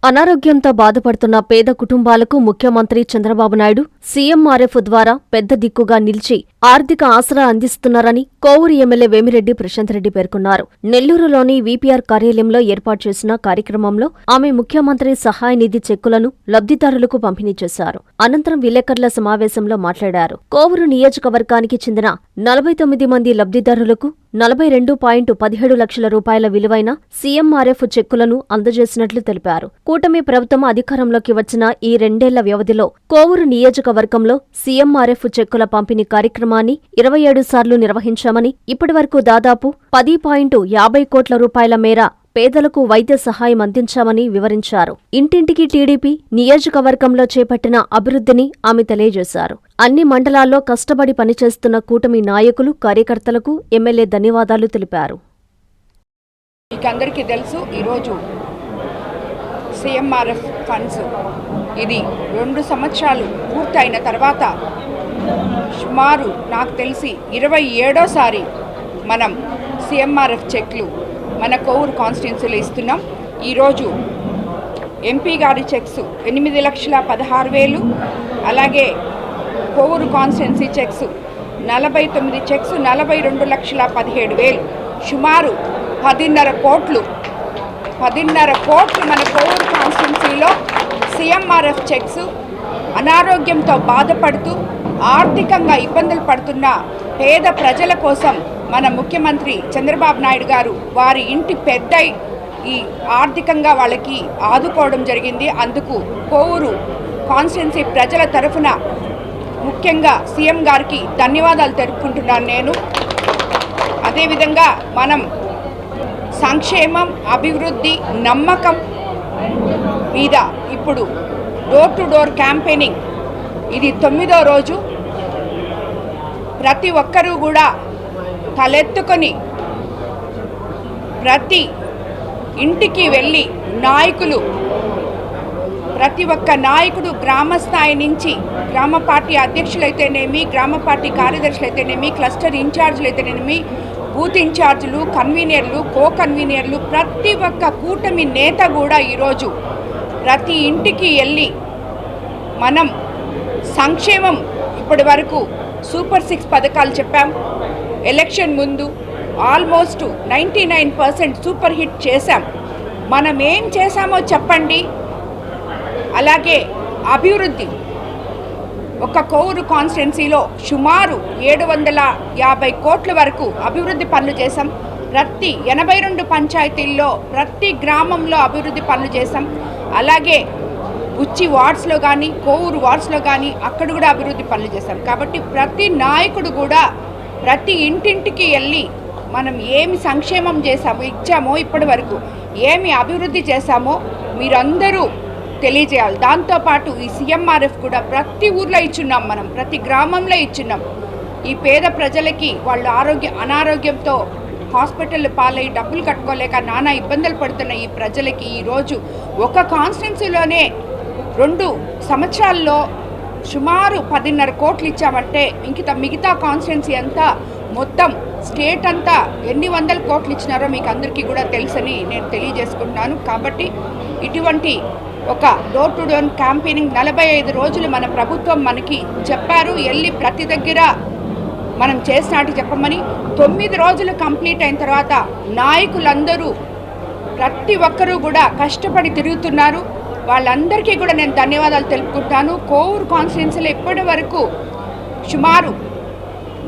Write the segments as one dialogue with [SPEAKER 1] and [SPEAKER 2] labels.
[SPEAKER 1] అనారోగ్యంతో బాధపడుతున్న పేద కుటుంబాలకు ముఖ్యమంత్రి చంద్రబాబు నాయుడు సీఎంఆర్ఎఫ్ ద్వారా పెద్ద దిక్కుగా నిలిచి ఆర్థిక ఆసరా అందిస్తున్నారని కోవూరు ఎమ్మెల్యే వేమిరెడ్డి ప్రశాంత్ రెడ్డి పేర్కొన్నారు. నెల్లూరులోని వీపీఆర్ కార్యాలయంలో ఏర్పాటు చేసిన కార్యక్రమంలో ఆమె ముఖ్యమంత్రి సహాయ నిధి చెక్కులను లబ్ధిదారులకు పంపిణీ చేశారు. అనంతరం విలేకరుల సమావేశంలో మాట్లాడారు. కోవూరు నియోజకవర్గానికి చెందిన 49 మంది లబ్ధిదారులకు 42.17 లక్షల రూపాయల విలువైన సీఎంఆర్ఎఫ్ చెక్కులను అందజేసినట్లు తెలిపారు. కూటమి ప్రభుత్వం అధికారంలోకి వచ్చిన ఈ 2 ఏళ్ల వ్యవధిలో కోవూరు నియోజకవర్గంలో సీఎంఆర్ఎఫ్ చెక్కుల పంపిణీ కార్యక్రమాన్ని 27 సార్లు నిర్వహించామని, ఇప్పటివరకు దాదాపు 10.50 కోట్ల రూపాయల మేర పేదలకు వైద్య సహాయం అందించామని వివరించారు. ఇంటింటికి టీడీపీ నియోజకవర్గంలో చేపట్టిన అభివృద్ధిని ఆమె తెలియజేశారు. అన్ని మండలాల్లో కష్టపడి పనిచేస్తున్న కూటమి నాయకులు, కార్యకర్తలకు ఎమ్మెల్యే ధన్యవాదాలు తెలిపారు.
[SPEAKER 2] మీకందరికీ తెలుసు, ఈరోజు సీఎంఆర్ఎఫ్ ఫండ్స్ ఇది 2 సంవత్సరాలు పూర్తయిన తర్వాత సుమారు నాకు తెలిసి 27సారి మనం సీఎంఆర్ఎఫ్ చెక్లు మన కోవూరు కాన్స్టిట్యున్సీలో ఇస్తున్నాం. ఈరోజు ఎంపీ గారి చెక్స్ 8,16,000, అలాగే కోవూరు కాన్స్టిట్యున్సీ చెక్స్ 49 చెక్స్ 42,17,000, సుమారు 10.5 కోట్లు మన కోవూరు కాన్స్టిట్యున్సీలో సీఎంఆర్ఎఫ్ చెక్స్ అనారోగ్యంతో బాధపడుతూ ఆర్థికంగా ఇబ్బందులు పడుతున్న పేద ప్రజల కోసం మన ముఖ్యమంత్రి చంద్రబాబు నాయుడు గారు వారి ఇంటి పెద్ద ఈ ఆర్థికంగా వాళ్ళకి ఆదుకోవడం జరిగింది. అందుకు కోవూరు కాన్స్టిట్యున్సీ ప్రజల తరఫున ముఖ్యంగా సీఎం గారికి ధన్యవాదాలు తెలుపుకుంటున్నాను నేను. అదేవిధంగా మనం సంక్షేమం, అభివృద్ధి, నమ్మకం మీద ఇప్పుడు డోర్ టు డోర్ క్యాంపెయినింగ్ ఇది 9వ రోజు. ప్రతి ఒక్కరూ కూడా తలెత్తుకొని ప్రతి ఇంటికి వెళ్ళి నాయకులు, ప్రతి ఒక్క నాయకుడు గ్రామ స్థాయి నుంచి గ్రామ పార్టీ అధ్యక్షులైతేనేమి, గ్రామ పార్టీ కార్యదర్శులైతేనేమి, క్లస్టర్ ఇన్ఛార్జీలు అయితేనేమి, బూత్ ఇన్ఛార్జీలు, కన్వీనర్లు, కో కన్వీనర్లు, ప్రతి ఒక్క కూటమి నేత కూడా ఈరోజు ప్రతి ఇంటికి వెళ్ళి మనం సంక్షేమం ఇప్పటి వరకు సూపర్ 6 పథకాలు చెప్పాం. ఎలక్షన్ ముందు ఆల్మోస్ట్ 99% సూపర్ హిట్ చేశాం. మనం ఏం చేశామో చెప్పండి. అలాగే అభివృద్ధి ఒక కోవూరు కాన్స్టిట్యున్సీలో సుమారు 750 కోట్ల వరకు అభివృద్ధి పనులు చేశాం. ప్రతి 82 పంచాయతీల్లో ప్రతి గ్రామంలో అభివృద్ధి పనులు చేశాం. అలాగే ఉచ్చి వార్డ్స్లో కానీ, కోవూరు వార్డ్స్లో కానీ అక్కడ కూడా అభివృద్ధి పనులు చేశాం. కాబట్టి ప్రతి నాయకుడు కూడా ప్రతి ఇంటింటికి వెళ్ళి మనం ఏమి సంక్షేమం ఇచ్చామో ఇప్పటి వరకు ఏమి అభివృద్ధి చేశామో మీరందరూ తెలియజేయాలి. దాంతోపాటు ఈ సీఎంఆర్ఎఫ్ కూడా ప్రతి ఊర్లో ఇచ్చున్నాం, మనం ప్రతి గ్రామంలో ఇచ్చున్నాం. ఈ పేద ప్రజలకి వాళ్ళు అనారోగ్యంతో హాస్పిటల్ పాలై డబ్బులు కట్టుకోలేక నానా ఇబ్బందులు పడుతున్న ఈ ప్రజలకి ఈరోజు ఒక కాన్స్టిట్యున్సీలోనే 2 సంవత్సరాల్లో సుమారు 10.5 కోట్లు ఇచ్చామంటే మిగతా కాన్స్టిట్యున్సీ అంతా మొత్తం స్టేట్ అంతా ఎన్ని వందల కోట్లు ఇచ్చినారో మీకు అందరికీ కూడా తెలుసని నేను తెలియజేసుకుంటున్నాను. కాబట్టి ఇటువంటి ఒక డోర్ టు డోర్ క్యాంపెయినింగ్ 45 రోజులు మన ప్రభుత్వం మనకి చెప్పారు. వెళ్ళి ప్రతి దగ్గర మనం చేసినట్టు చెప్పమని 9 రోజులు కంప్లీట్ అయిన తర్వాత నాయకులందరూ ప్రతి ఒక్కరూ కూడా కష్టపడి తిరుగుతున్నారు. వాళ్ళందరికీ కూడా నేను ధన్యవాదాలు తెలుపుకుంటాను. కోవూరు కాన్స్టిట్యున్సీలో ఇప్పటి వరకు సుమారు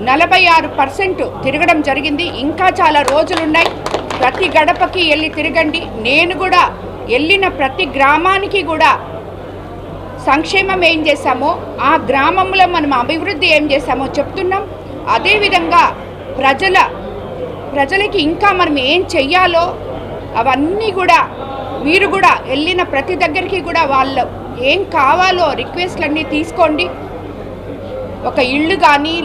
[SPEAKER 2] 46% తిరగడం జరిగింది. ఇంకా చాలా రోజులున్నాయి. ప్రతి గడపకి వెళ్ళి తిరగండి. నేను కూడా వెళ్ళిన ప్రతి గ్రామానికి కూడా సంక్షేమం ఏం చేశామో, ఆ గ్రామంలో మనం అభివృద్ధి ఏం చేశామో చెప్తున్నాం. అదేవిధంగా ప్రజలకి ఇంకా మనం ఏం చెయ్యాలో అవన్నీ కూడా మీరు కూడా వెళ్ళిన ప్రతి దగ్గరికి కూడా వాళ్ళు ఏం కావాలో రిక్వెస్ట్లన్నీ తీసుకోండి. ఒక ఇళ్ళు కానీ,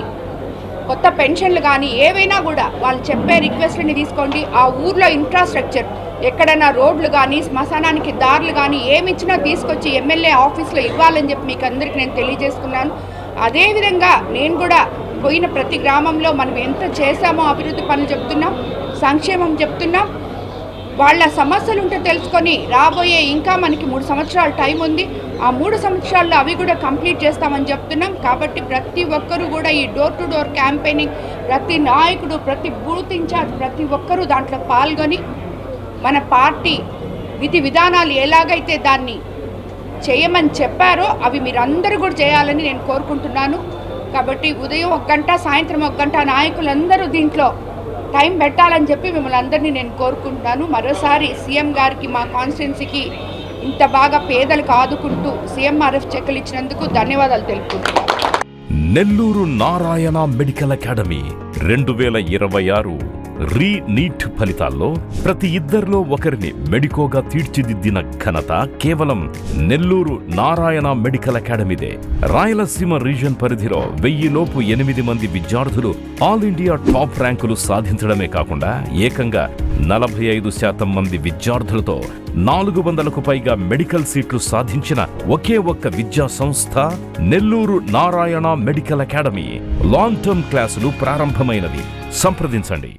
[SPEAKER 2] కొత్త పెన్షన్లు కానీ ఏవైనా కూడా వాళ్ళు చెప్పే రిక్వెస్ట్లని తీసుకోండి. ఆ ఊర్లో ఇన్ఫ్రాస్ట్రక్చర్ ఎక్కడైనా రోడ్లు కానీ, శ్మశానానికి దారులు కానీ ఏమిచ్చినా తీసుకొచ్చి ఎమ్మెల్యే ఆఫీస్లో ఇవ్వాలని చెప్పి మీకు అందరికీ నేను తెలియజేసుకున్నాను. అదేవిధంగా నేను కూడా పోయిన ప్రతి గ్రామంలో మనం ఎంత చేశామో అభివృద్ధి పనులు చెప్తున్నాం, సంక్షేమం చెప్తున్నాం. వాళ్ళ సమస్యలు ఉంటే తెలుసుకొని రాబోయే ఇంకా మనకి 3 సంవత్సరాల టైం ఉంది. ఆ 3 సంవత్సరాల్లో అవి కూడా కంప్లీట్ చేస్తామని చెప్తున్నాం. కాబట్టి ప్రతి ఒక్కరూ కూడా ఈ డోర్ టు డోర్ క్యాంపెయినింగ్, ప్రతి నాయకుడు, ప్రతి బూత్ ఇన్ఛార్జ్, ప్రతి ఒక్కరూ దాంట్లో పాల్గొని మన పార్టీ విధి విధానాలు ఎలాగైతే దాన్ని చేయమని చెప్పారో అవి మీరందరూ కూడా చేయాలని నేను కోరుకుంటున్నాను. కాబట్టి ఉదయం 1 గంట, సాయంత్రం 1 గంట నాయకులందరూ దీంట్లో టైం పెట్టాలని చెప్పి మిమ్మల్ని అందరినీ నేను కోరుకుంటున్నాను. మరోసారి సీఎం గారికి, మా కాన్స్టిట్యున్సీకి ఇంత బాగా పేదలకు ఆదుకుంటూ సీఎంఆర్ఎఫ్ చెక్కులు ఇచ్చినందుకు ధన్యవాదాలు తెలుపుకుంటున్నాను.
[SPEAKER 3] నెల్లూరు నారాయణ మెడికల్ అకాడమీ 2026 రీ-నీట్ ఫలితాల్లో ప్రతి ఇద్దరిలో ఒకరిని మెడికోగా తీర్చిదిద్దిన ఘనత కేవలం నెల్లూరు నారాయణ మెడికల్ అకాడమీదే. రాయలసీమ రీజన్ పరిధిలో 1000 లోపు 8 మంది విద్యార్థులు ఆల్ ఇండియా టాప్ ర్యాంకులు సాధించడమే కాకుండా ఏకంగా 45% మంది విద్యార్థులతో 400కు పైగా మెడికల్ సీట్లు సాధించిన ఒకే ఒక్క విద్యా సంస్థ Nellore Narayana medical academy. Long term క్లాసులు ప్రారంభమైనవి. సంప్రదించండి.